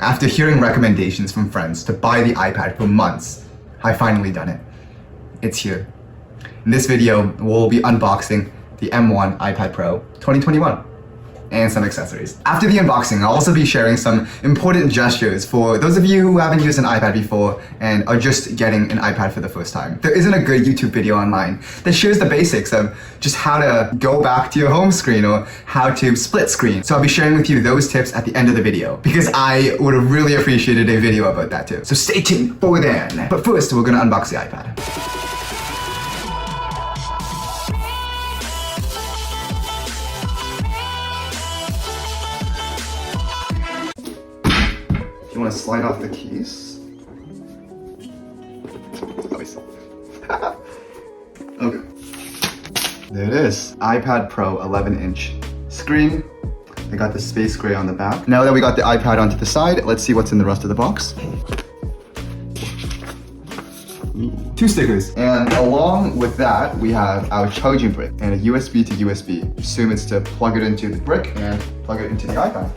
After hearing recommendations from friends to buy the iPad for months, I finally done it. It's here. In this video, we'll be unboxing the M1 iPad Pro 2021 and some accessories. After the unboxing, I'll also be sharing some important gestures for those of you who haven't used an iPad before and are just getting an iPad for the first time. There isn't a good YouTube video online that shows the basics of just how to go back to your home screen or how to split screen. So I'll be sharing with you those tips at the end of the video because I would have really appreciated a video about that too. So stay tuned for then. But first, we're gonna unbox the iPad. You want to slide off the keys? Nice. Okay. There it is. iPad Pro 11-inch screen. I got the space gray on the back. Now that we got the iPad onto the side, let's see what's in the rest of the box. Ooh. 2 stickers. And along with that, we have our charging brick and a USB to USB. Assume it's to plug it into the brick and plug it into the iPad.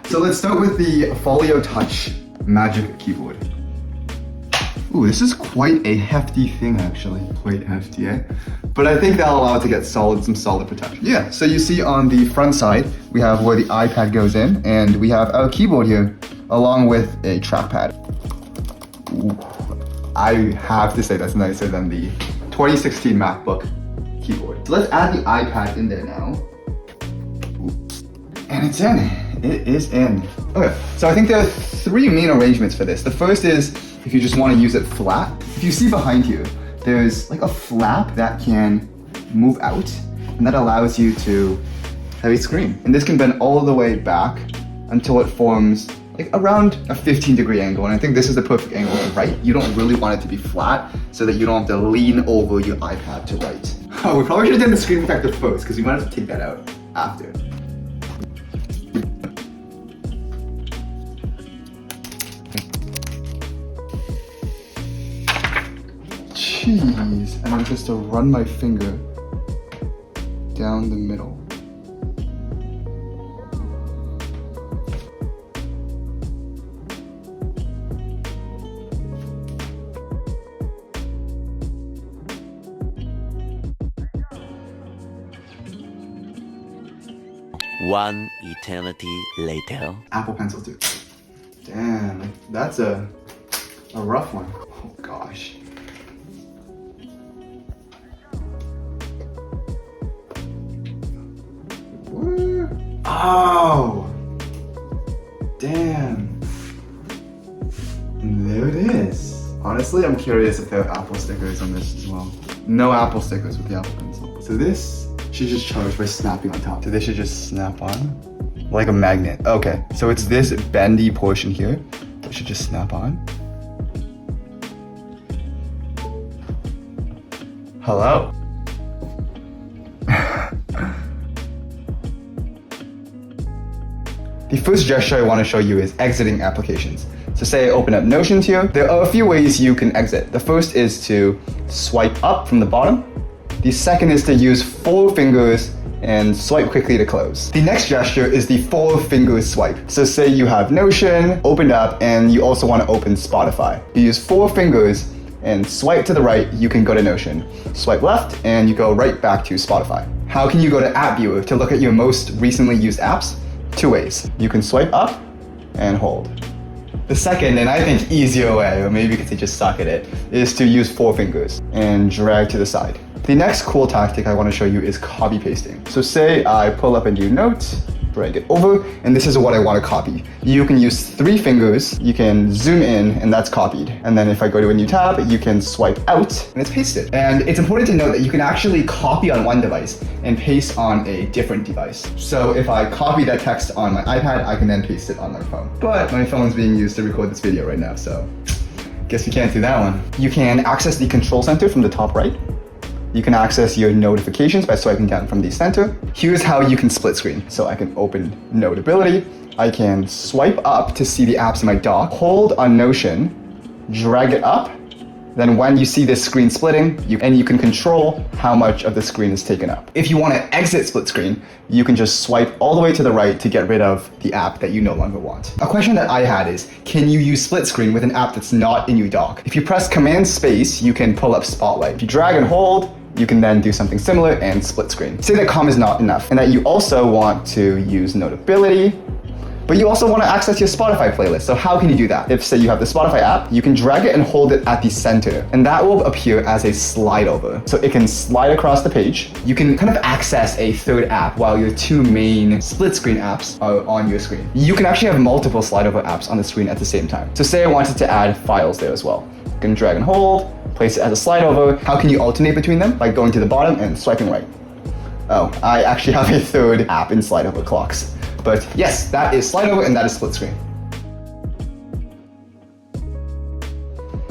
So let's start with the Folio Touch Magic Keyboard. Ooh, this is quite a hefty thing actually. Quite hefty, eh? But I think that'll allow it to get some solid protection. Yeah, so you see on the front side, we have where the iPad goes in, and we have our keyboard here, along with a trackpad. Ooh, I have to say that's nicer than the 2016 MacBook keyboard. So let's add the iPad in there now. Ooh. And it's in. It is in. Okay, so I think there are 3 main arrangements for this. The first is if you just want to use it flat. If you see behind you, there's like a flap that can move out, and that allows you to have a screen. And this can bend all the way back until it forms like around a 15-degree angle. And I think this is the perfect angle to write. You don't really want it to be flat so that you don't have to lean over your iPad to write. Oh, we probably should have done the screen protector first because we might have to take that out after. Jeez, and I'm just to run my finger down the middle. One eternity later. Apple Pencil too. Damn, that's a rough one. Oh gosh. Oh, damn. And there it is. Honestly, I'm curious if there are Apple stickers on this as well. No Apple stickers with the Apple Pencil. So this should just charge by snapping on top. So this should just snap on like a magnet. Okay, so it's this bendy portion here that should just snap on. Hello? The first gesture I want to show you is exiting applications. So say I open up Notion here. There are a few ways you can exit. The first is to swipe up from the bottom. The second is to use 4 fingers and swipe quickly to close. The next gesture is the 4-finger swipe. So say you have Notion opened up and you also want to open Spotify. You use 4 fingers and swipe to the right, you can go to Notion. Swipe left and you go right back to Spotify. How can you go to App Viewer to look at your most recently used apps? 2 ways. You can swipe up and hold. The second, and I think easier way, or maybe because they just suck at it, is to use 4 fingers and drag to the side. The next cool tactic I want to show you is copy pasting. So say I pull up a new note, drag it over, and this is what I want to copy. You can use 3 fingers, you can zoom in, and that's copied. And then if I go to a new tab, you can swipe out, and it's pasted. And it's important to note that you can actually copy on one device and paste on a different device. So if I copy that text on my iPad, I can then paste it on my phone. But my phone's being used to record this video right now, so guess we can't do that one. You can access the control center from the top right. You can access your notifications by swiping down from the center. Here's how you can split screen. So I can open Notability. I can swipe up to see the apps in my dock, hold on Notion, drag it up, Then when you see this screen splitting, you can control how much of the screen is taken up. If you want to exit split screen, you can just swipe all the way to the right to get rid of the app that you no longer want. A question that I had is, can you use split screen with an app that's not in your dock? If you press Command Space, you can pull up Spotlight. If you drag and hold, you can then do something similar and split screen. Say that calm is not enough and that you also want to use Notability, but you also want to access your Spotify playlist. So how can you do that? If, say, you have the Spotify app, you can drag it and hold it at the center, and that will appear as a slide over. So it can slide across the page. You can kind of access a third app while your two main split screen apps are on your screen. You can actually have multiple slide over apps on the screen at the same time. So say I wanted to add files there as well. You can drag and hold, place it as a slide over. How can you alternate between them? By going to the bottom and swiping right. Oh, I actually have a third app in slide over, Clocks. But yes, that is slide over and that is split screen.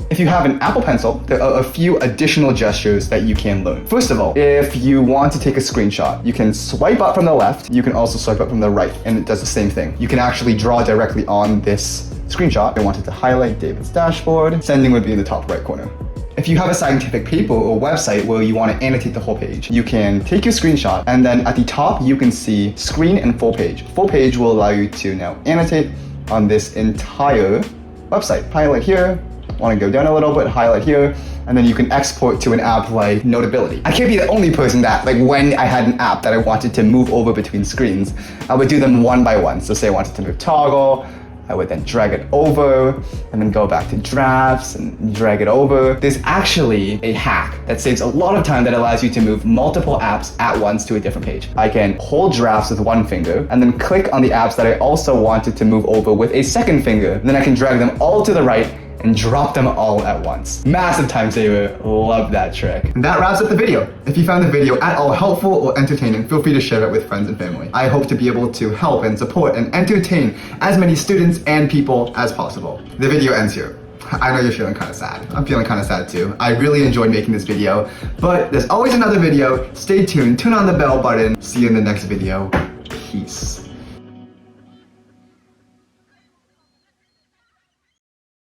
If you have an Apple Pencil, there are a few additional gestures that you can learn. First of all, if you want to take a screenshot, you can swipe up from the left, you can also swipe up from the right, and it does the same thing. You can actually draw directly on this screenshot. I wanted to highlight David's dashboard. Sending would be in the top right corner. If you have a scientific paper or website where you want to annotate the whole page, you can take your screenshot and then at the top you can see screen and full page. Full page will allow you to now annotate on this entire website. Highlight here, want to go down a little bit, highlight here, and then you can export to an app like Notability. I can't be the only person that, like when I had an app that I wanted to move over between screens, I would do them one by one. So say I wanted to move toggle, I would then drag it over and then go back to drafts and drag it over. There's actually a hack that saves a lot of time that allows you to move multiple apps at once to a different page. I can hold drafts with one finger and then click on the apps that I also wanted to move over with a second finger. Then I can drag them all to the right and drop them all at once. Massive time saver, love that trick. And that wraps up the video. If you found the video at all helpful or entertaining, feel free to share it with friends and family. I hope to be able to help and support and entertain as many students and people as possible. The video ends here. I know you're feeling kind of sad. I'm feeling kind of sad too. I really enjoyed making this video, but there's always another video. Stay tuned, turn on the bell button. See you in the next video. Peace.